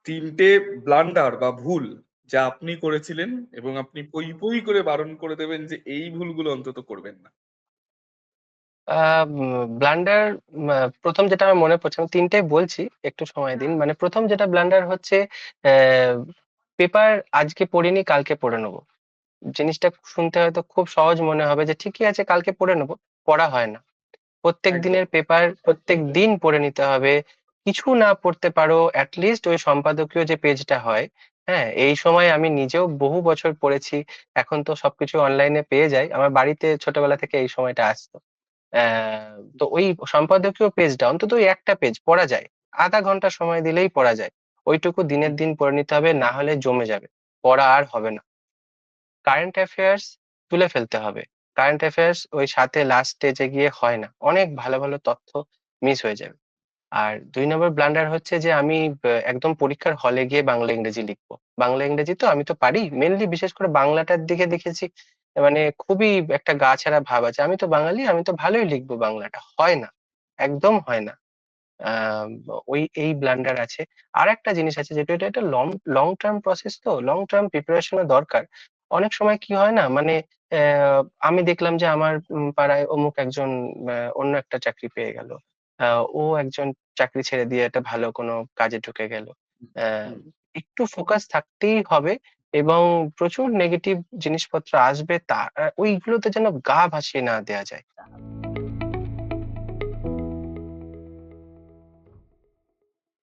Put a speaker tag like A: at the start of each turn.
A: তিনটে ব্লান্ডার বা ভুল যা আপনি করেছিলেন এবং আপনি পই পই করে বারণ করে দেবেন যে এই ভুলগুলো অন্তত করবেন না।
B: ব্লান্ডার, প্রথম যেটা আমার মনে পড়ছে, আমি তিনটাই বলছি, একটু সময় দিন। মানে প্রথম যেটা ব্লান্ডার হচ্ছে, পেপার আজকে পড়িনি কালকে পড়ে নেবো। জিনিসটা শুনতে হয়তো খুব সহজ মনে হবে যে ঠিকই আছে কালকে পড়ে নেবো, পড়া হয় না। প্রত্যেক
A: একদম।
B: দিনের পেপার প্রত্যেক দিন পড়ে নিতে হবে। কিছু না পড়তে পারো অ্যাটলিস্ট ওই সম্পাদকীয় যে পেজটা হয়, হ্যাঁ, এই সময় আমি নিজেও বহু বছর পড়েছি। এখন তো সবকিছু অনলাইনে পেয়ে যাই, আমার বাড়িতে ছোটবেলা থেকে এই সময়টা আসতো। তো ওই সম্পাদকীয় পেজটা অন্তত ওই একটা পেজ পড়া যায়, আধা ঘন্টা সময় দিলেই পড়া যায়। ওইটুকু দিনের দিন পড়ে নিতে হবে, না হলে জমে যাবে, পড়া আর হবে না। কারেন্ট অ্যাফেয়ার্স তুলে ফেলতে হবে। কারেন্ট অ্যাফেয়ার্স ওই সাথে লাস্ট স্টেজে গিয়ে হয় না, অনেক ভালো ভালো তথ্য মিস হয়ে যাবে। আর ২ নম্বর ব্লান্ডার হচ্ছে যে আমি একদম পরীক্ষার হলে গিয়ে বাংলা ইংরেজি লিখবো। বাংলা ইংরেজি তো আমি তো পারি, মেনলি বিশেষ করে বাংলাটার দিকে দেখেছি মানে খুবই একটা গা ছাড়া ভাব আছে। আমি তো বাঙালি, আমি তো ভালোই লিখবো, বাংলাটা হয় না, একদম হয় না। আহ ওই এই ব্লান্ডার আছে। আর একটা জিনিস আছে, যেটা এটা একটা লং লং টার্ম প্রসেস, তো লং টার্ম প্রিপারেশনের দরকার। অনেক সময় কি হয় না, মানে আমি দেখলাম যে আমার পাড়ায় অমুক একজন অন্য একটা চাকরি পেয়ে গেল, ও একজন চাকরি ছেড়ে দিয়ে একটা ভালো কোনো কাজে ঢুকে গেল। আহ,
A: হুম।
B: একটু ফোকাস থাকতেই হবে, এবং প্রচুর নেগেটিভ জিনিসপত্র আসবে, তা ওইগুলোতে যেন গা ভাসিয়ে না দেওয়া যায়।